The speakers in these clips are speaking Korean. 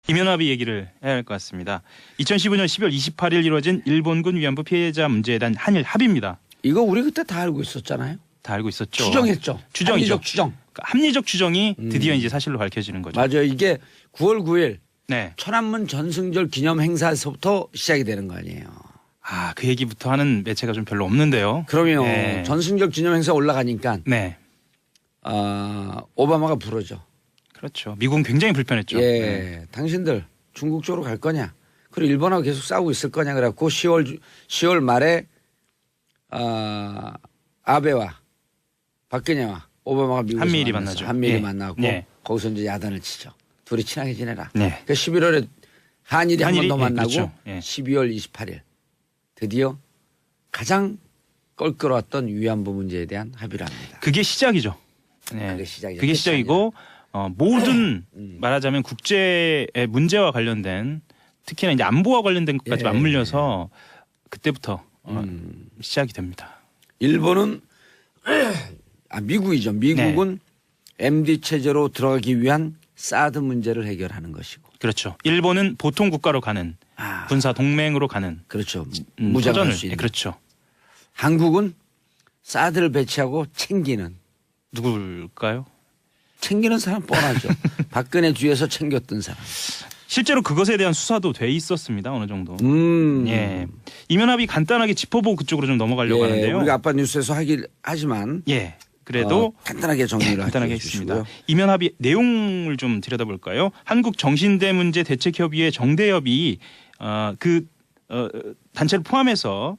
이면합의 얘기를 해야 할 것 같습니다. 2015년 10월 28일 이루어진 일본군 위안부 피해자 문제에 대한 한일 합의입니다. 이거 우리 그때 다 알고 있었잖아요. 다 알고 있었죠. 추정했죠. 추정이죠. 합리적 추정. 그러니까 합리적 추정이 드디어 이제 사실로 밝혀지는 거죠. 맞아요. 이게 9월 9일 네. 천안문 전승절 기념 행사에서부터 시작이 되는 거 아니에요. 아, 그 얘기부터 하는 매체가 좀 별로 없는데요. 그러면 네. 전승절 기념 행사 올라가니까 네. 오바마가 부르죠. 그렇죠. 미국은 굉장히 불편했죠. 예, 네. 당신들 중국 쪽으로 갈 거냐? 그리고 일본하고 계속 싸우고 있을 거냐? 그래갖고 10월 말에 아베와 박근혜와 오바마가 미국에서 한미일이 만나서 만나죠. 한미일이 예. 만나고 예. 거기서 이제 야단을 치죠. 둘이 친하게 지내라. 네. 그 11월에 한일이 한 번 더 한일이, 만나고 그렇죠. 예. 12월 28일 드디어 가장 껄끄러웠던 위안부 문제에 대한 합의를 합니다. 그게 시작이죠. 네. 그게 시작이죠. 그게 시작이고 모든 음. 말하자면 국제의 문제와 관련된 특히나 이제 안보와 관련된 것까지 예. 맞물려서 그때부터 시작이 됩니다. 일본은 미국이죠. 미국은 MD 체제로 들어가기 위한 사드 문제를 해결하는 것이고. 그렇죠. 일본은 보통 국가로 가는 군사 동맹으로 가는 그렇죠. 무장할 도전을, 수 있는. 그렇죠. 한국은 사드를 배치하고 챙기는. 누굴까요? 챙기는 사람 뻔하죠. 박근혜 뒤에서 챙겼던 사람. 실제로 그것에 대한 수사도 돼 있었습니다. 어느 정도. 예. 이면합의 간단하게 짚어보고 그쪽으로 좀 넘어가려고 하는데요. 우리가 아빠 뉴스에서 하지만 예. 그래도 간단하게 정리를 간단하게 해 했습니다. 주시고요. 이면합의 내용을 좀 들여다볼까요? 한국정신대 문제 대책협의회 정대협이 단체를 포함해서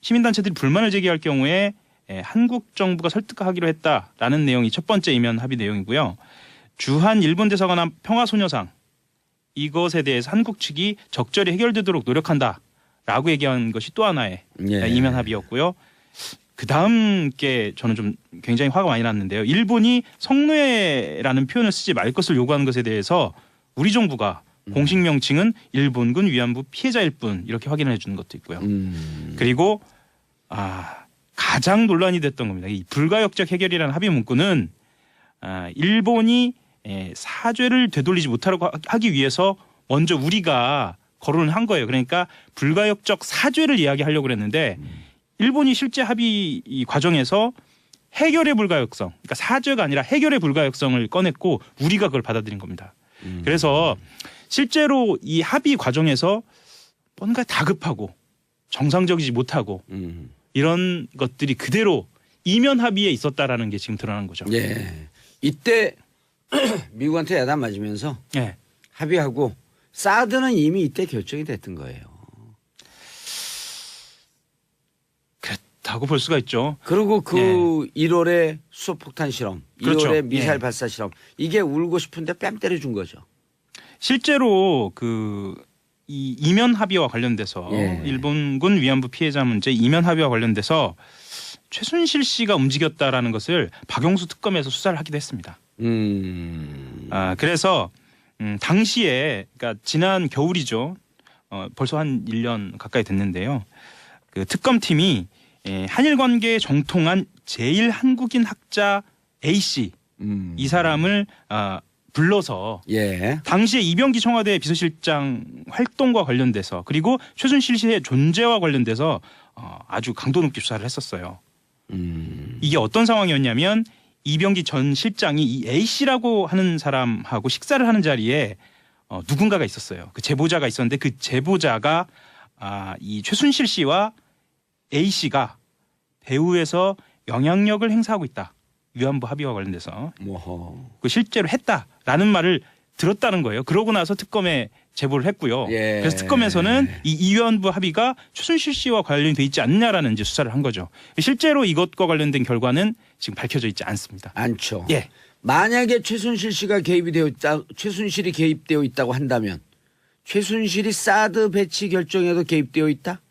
시민단체들이 불만을 제기할 경우에 한국 정부가 설득하기로 했다라는 내용이 첫 번째 이면 합의 내용이고요. 주한 일본 대사관 앞 평화소녀상 이것에 대해서 한국 측이 적절히 해결되도록 노력한다라고 얘기한 것이 또 하나의 예. 이면 합의였고요. 그 다음 게 저는 좀 굉장히 화가 많이 났는데요. 일본이 성노예라는 표현을 쓰지 말 것을 요구하는 것에 대해서 우리 정부가 공식 명칭은 일본군 위안부 피해자일 뿐 이렇게 확인을 해주는 것도 있고요. 그리고 가장 논란이 됐던 겁니다. 이 불가역적 해결이라는 합의 문구는 일본이 사죄를 되돌리지 못하려고 하기 위해서 먼저 우리가 거론을 한 거예요. 그러니까 불가역적 사죄를 이야기하려고 그랬는데 일본이 실제 합의 이 과정에서 해결의 불가역성, 그러니까 사죄가 아니라 해결의 불가역성을 꺼냈고 우리가 그걸 받아들인 겁니다. 그래서 실제로 이 합의 과정에서 뭔가 다급하고 정상적이지 못하고 이런 것들이 그대로 이면 합의에 있었다라는 게 지금 드러난 거죠. 예. 이때 미국한테 야단 맞으면서 예. 합의하고 사드는 이미 이때 결정이 됐던 거예요. 그렇다고 볼 수가 있죠. 그리고 그 예. 1월에 수소폭탄 실험, 그렇죠. 2월에 미사일 예. 발사 실험 이게 울고 싶은데 뺨 때려준 거죠. 실제로 이 이면 합의와 관련돼서 예. 일본군 위안부 피해자 문제 이면 합의와 관련돼서 최순실 씨가 움직였다라는 것을 박영수 특검에서 수사를 하기도 했습니다. 그래서 당시에 그러니까 지난 겨울이죠. 벌써 한 1년 가까이 됐는데요. 그 특검팀이 한일 관계에 정통한 제일 한국인 학자 A 씨 이 사람을 불러서 예. 당시에 이병기 청와대 비서실장 활동과 관련돼서 그리고 최순실 씨의 존재와 관련돼서 아주 강도 높게 수사를 했었어요. 이게 어떤 상황이었냐면 이병기 전 실장이 이 A 씨라고 하는 사람하고 식사를 하는 자리에 누군가가 있었어요. 그 제보자가 있었는데 그 제보자가 이 최순실 씨와 A 씨가 배후에서 영향력을 행사하고 있다. 위안부 합의와 관련돼서 그 실제로 했다라는 말을 들었다는 거예요. 그러고 나서 특검에 제보를 했고요. 예. 그래서 특검에서는 이 위안부 합의가 최순실 씨와 관련이 돼 있지 않냐라는 이제 수사를 한 거죠. 실제로 이것과 관련된 결과는 지금 밝혀져 있지 않습니다. 않죠. 예. 만약에 최순실 씨가 개입이 되어 있다, 최순실이 개입되어 있다고 한다면 최순실이 사드 배치 결정에도 개입되어 있다?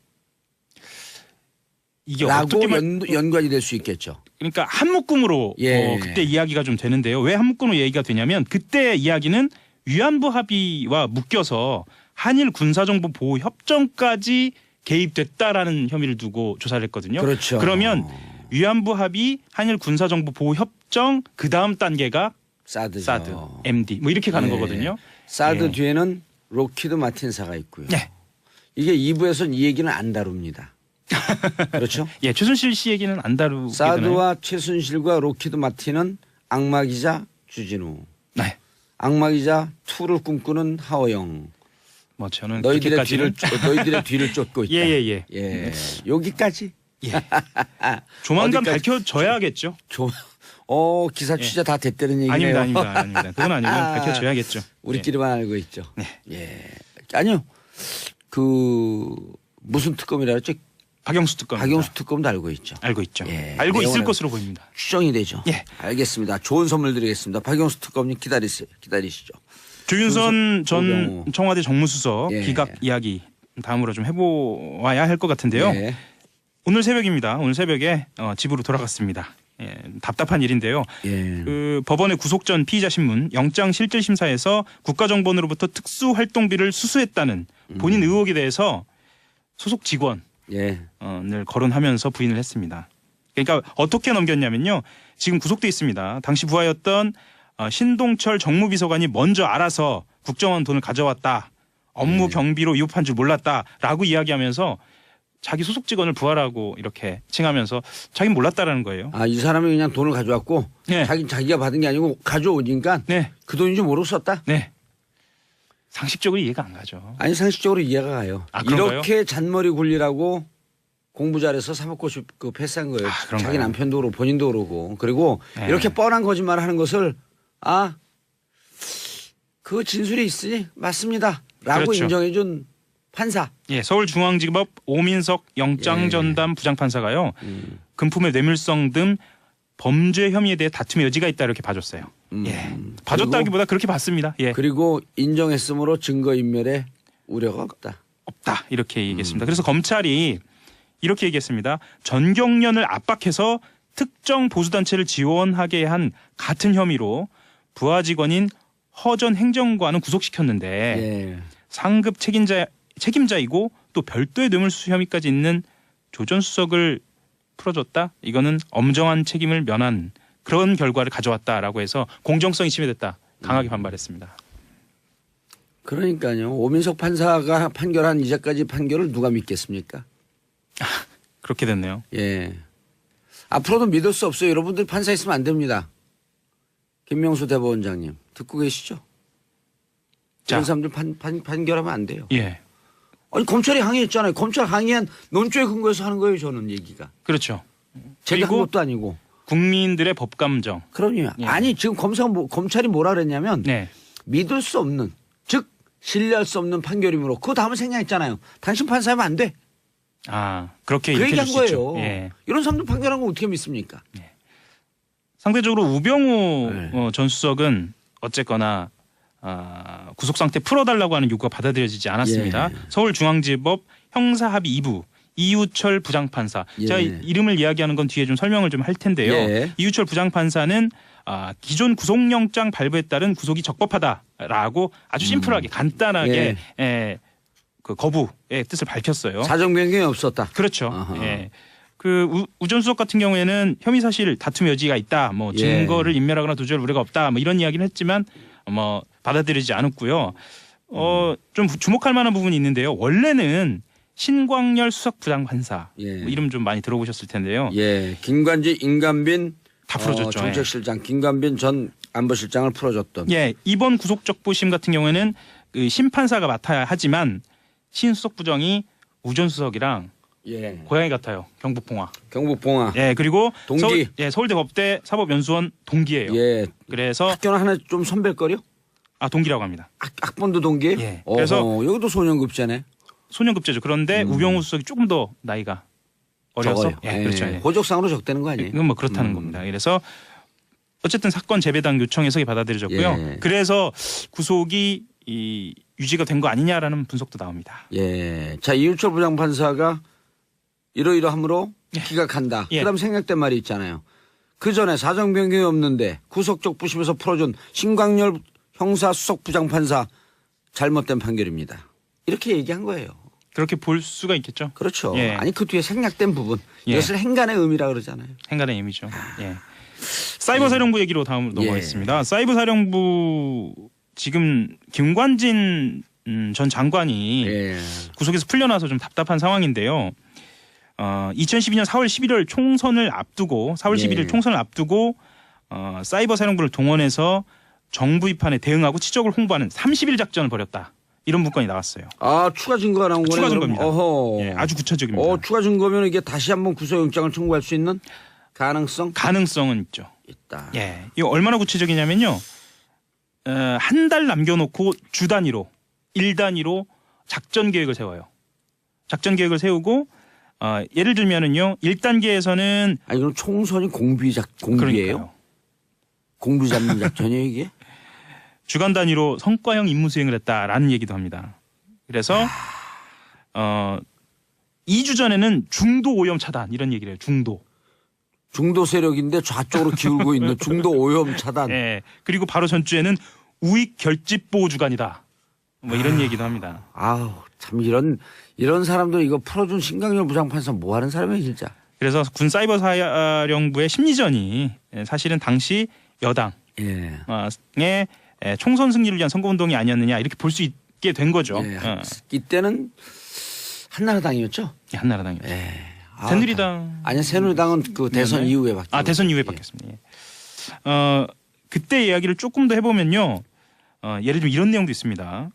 이게 라고 어떻게 연관이 될 수 있겠죠. 그러니까 한 묶음으로 예. 그때 이야기가 좀 되는데요. 왜 한 묶음으로 얘기가 되냐면 그때 이야기는 위안부 합의와 묶여서 한일 군사정보 보호 협정까지 개입됐다라는 혐의를 두고 조사를 했거든요. 그렇죠. 그러면 위안부 합의, 한일 군사정보 보호 협정 그 다음 단계가 사드죠. 사드, MD 뭐 이렇게 가는 예. 거거든요. 사드 예. 뒤에는 로키드 마틴사가 있고요. 네. 이게 2부에서는 이 얘기는 안 다룹니다. 그렇죠? 예, 최순실 씨 얘기는 안 다루게 되나요? 사드와 최순실과 로키드 마틴은 악마기자 주진우, 네. 악마기자 2를 꿈꾸는 하호영. 뭐 저는 너희들의 그렇게까지는 너희들의 뒤를 쫓고 있다. 예. 여기까지. 예. 조만간 어디까지? 밝혀져야겠죠. 기사 취재 다 됐다는 얘기네요. 아닙니다. 그건 아니고 밝혀져야겠죠. 우리끼리만 알고 있죠. 네. 예. 아니요. 무슨 특검이라 그랬죠? 박영수 특검. 박영수 특검도 알고 있죠. 알고 있죠. 예. 알고 있을 내용은 것으로 보입니다. 추정이 되죠. 예. 알겠습니다. 좋은 선물 드리겠습니다. 박영수 특검님 기다리시죠. 조윤선 전 조경호. 청와대 정무수석 예. 기각 이야기 다음으로 좀 해보아야 할 것 같은데요. 예. 오늘 새벽입니다. 오늘 새벽에 집으로 돌아갔습니다. 예, 답답한 일인데요. 예. 그 법원의 구속 전 피의자 신문 영장 실질 심사에서 국가정보원으로부터 특수활동비를 수수했다는 본인 의혹에 대해서 소속 직원을 예. 거론하면서 부인을 했습니다. 그러니까 어떻게 넘겼냐면요. 지금 구속돼 있습니다. 당시 부하였던 신동철 정무비서관이 먼저 알아서 국정원 돈을 가져왔다. 업무 경비로 위협한 줄 몰랐다라고 이야기하면서 자기 소속 직원을 부하라고 이렇게 칭하면서 자기는 몰랐다라는 거예요. 이 사람이 그냥 돈을 가져왔고 네. 자기가 받은 게 아니고 가져오니까 네. 그 돈인지 모르고 썼다. 네. 상식적으로 이해가 안 가죠. 아니 상식적으로 이해가 가요. 그런가요? 이렇게 잔머리 굴리라고 공부 잘해서 사법고시 패스한 거예요. 그런가요? 자기 남편도 그러고 본인도 그러고. 그리고 네. 이렇게 뻔한 거짓말을 하는 것을 그 진술이 있으니 맞습니다. 라고 그렇죠. 인정해준 판사. 예, 서울중앙지법 오민석 영장전담 부장판사가요. 금품의 뇌물성 등 범죄 혐의에 대해 다툼의 여지가 있다 이렇게 봐줬어요. 예, 봐줬다기보다 그렇게 봤습니다. 예, 그리고 인정했으므로 증거인멸에 우려가 없다. 없다 이렇게 얘기했습니다. 그래서 검찰이 이렇게 얘기했습니다. 전경련을 압박해서 특정 보수단체를 지원하게 한 같은 혐의로 부하 직원인 허전 행정관은 구속시켰는데 예. 상급 책임자이고 또 별도의 뇌물수수 혐의까지 있는 조 전 수석을 풀어줬다. 이거는 엄정한 책임을 면한 그런 결과를 가져왔다라고 해서 공정성이 침해됐다. 강하게 반발했습니다. 그러니까요. 오민석 판사가 판결한 이제까지 판결을 누가 믿겠습니까? 그렇게 됐네요. 예. 앞으로도 믿을 수 없어요. 여러분들 판사 있으면 안 됩니다. 김명수 대법원장님 듣고 계시죠? 이런 자. 사람들 판결하면 안 돼요. 예, 아니 검찰이 항의했잖아요. 검찰 항의한 논조에 근거해서 하는 거예요. 저는 얘기가. 그렇죠. 제가 한 그리고 것도 아니고. 국민들의 법 감정. 그럼요. 예. 아니 지금 검찰이 뭐라 그랬냐면 네, 믿을 수 없는 즉 신뢰할 수 없는 판결이므로 그 다음에 생략했잖아요. 당신 판사하면 안 돼. 그렇게 그 이렇게 얘기한 될 수 있죠. 거예요. 예. 이런 사람들 판결한 거 어떻게 믿습니까? 상대적으로 우병우 네. 전 수석은 어쨌거나 구속 상태 풀어달라고 하는 요구가 받아들여지지 않았습니다. 예. 서울중앙지법 형사합의 2부 이유철 부장판사. 예. 제가 이름을 이야기하는 건 뒤에 좀 설명을 좀 할 텐데요. 예. 이유철 부장판사는 기존 구속영장 발부에 따른 구속이 적법하다라고 아주 심플하게 간단하게 그 거부의 뜻을 밝혔어요. 사정 변경이 없었다. 그렇죠. 아하. 예. 그 우전 수석 같은 경우에는 혐의 사실 다툼의 여지가 있다. 뭐 예. 증거를 인멸하거나 도주할 우려가 없다. 뭐 이런 이야기를 했지만 뭐 받아들이지 않았고요. 좀 주목할 만한 부분이 있는데요. 원래는 신광열 수석 부장판사 예. 뭐 이름 좀 많이 들어보셨을 텐데요. 예, 김관지, 임관빈 다 풀어줬죠. 정책실장, 김관빈 전 안보실장을 풀어줬던. 예, 이번 구속적부심 같은 경우에는 그 심판사가 맡아야 하지만 신수석 부정이 우전 수석이랑 예. 고향이 같아요. 경북 봉화. 경북 봉화. 예, 그리고 동기. 서울대 법대 사법연수원 동기예요. 예. 그래서 학교는 하나 좀 선배거려? 동기라고 합니다. 학번도 동기예요? 예. 어허, 그래서 여기도 소년급제네. 소년급제죠. 그런데 우병우 수석이 조금 더 나이가 어려서 적어요. 예, 그렇죠. 예. 호적상으로 적대는 거 아니에요? 이건 뭐 그렇다는 겁니다. 그래서 어쨌든 사건 재배당 요청 해석이 받아들여졌고요. 예. 그래서 구속이 유지가 된 거 아니냐라는 분석도 나옵니다. 예. 자, 이유철 부장판사가 이러이러함으로 기각한다. 예. 그다음 생략된 말이 있잖아요. 그 전에 사정 변경이 없는데 구속적 부심에서 풀어준 신광열 형사 수석 부장판사 잘못된 판결입니다. 이렇게 얘기한 거예요. 그렇게 볼 수가 있겠죠. 그렇죠. 예. 아니 그 뒤에 생략된 부분 예. 이것을 행간의 의미라 그러잖아요. 행간의 의미죠. 예. 사이버 사령부 얘기로 다음으로 넘어가겠습니다. 사이버 사령부 지금 김관진 전 장관이 예. 구속에서 풀려나서 좀 답답한 상황인데요. 2012년 4월 11일 총선을 앞두고 4월 11일 예. 총선을 앞두고 사이버 사령부를 동원해서 정부 비판에 대응하고 치적을 홍보하는 30일 작전을 벌였다. 이런 문건이 나왔어요. 아, 추가 증거가 나온 거네요. 추가 그럼? 증거입니다. 어허. 예, 아주 구체적입니다. 추가 증거면 이게 다시 한번 구속영장을 청구할 수 있는 가능성은 있죠. 있다. 예, 이거 얼마나 구체적이냐면요. 한 달 남겨놓고 주 단위로, 일 단위로 작전 계획을 세워요. 작전 계획을 세우고 예를 들면은요, 1단계에서는 아니 그럼 총선이 공비예요? 그러니까요. 공비 잡는 작전이에요 이게? 주간 단위로 성과형 임무 수행을 했다라는 얘기도 합니다. 그래서 2주 전에는 중도 오염 차단 이런 얘기를 해요. 중도 세력인데 좌쪽으로 기울고 있는 중도 오염 차단. 예. 그리고 바로 전주에는 우익 결집 보호 주간이다. 뭐 이런 얘기도 합니다. 아우 참 이런 사람들 이거 풀어준 신강렬 부장판사 뭐 하는 사람이에요 진짜. 그래서 군 사이버 사령부의 심리전이 사실은 당시 여당의 예. 총선 승리를 위한 선거운동이 아니었느냐 이렇게 볼 수 있게 된 거죠. 예. 이때는 한나라당이었죠. 예, 한나라당이요. 예. 새누리당 아니 새누리당은 그 대선 이후에 바뀌었죠. 대선 이후에 바뀌었습니다. 예. 그때 이야기를 조금 더 해보면요. 예를 들면 이런 내용도 있습니다.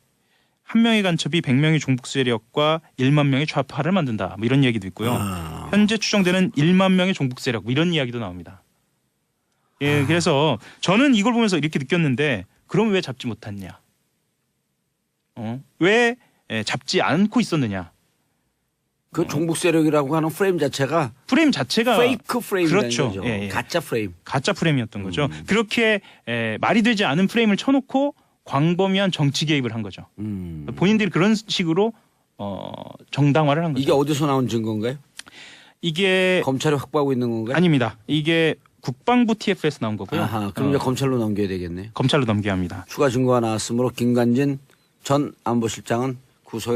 한 명의 간첩이 100명의 종북 세력과 1만 명의 좌파를 만든다. 뭐 이런 얘기도 있고요. 현재 추정되는 1만 명의 종북 세력 뭐 이런 이야기도 나옵니다. 예, 그래서 저는 이걸 보면서 이렇게 느꼈는데 그럼 왜 잡지 못했냐? 왜 잡지 않고 있었느냐? 그 종북 세력이라고 하는 프레임 자체가 페이크 프레임이라는 그렇죠. 거죠. 예, 예. 가짜 프레임. 가짜 프레임이었던 거죠. 그렇게 말이 되지 않은 프레임을 쳐놓고 광범위한 정치 개입을 한 거죠. 본인들이 그런 식으로 정당화를 한 거죠. 이게 어디서 나온 증거인가요? 이게 검찰이 확보하고 있는 건가요? 아닙니다. 이게 국방부 TF에서 나온 거고요. 아하, 그럼 이제 검찰로 넘겨야 되겠네요. 검찰로 넘겨야 합니다. 추가 증거가 나왔으므로 김관진 전 안보실장은 구속에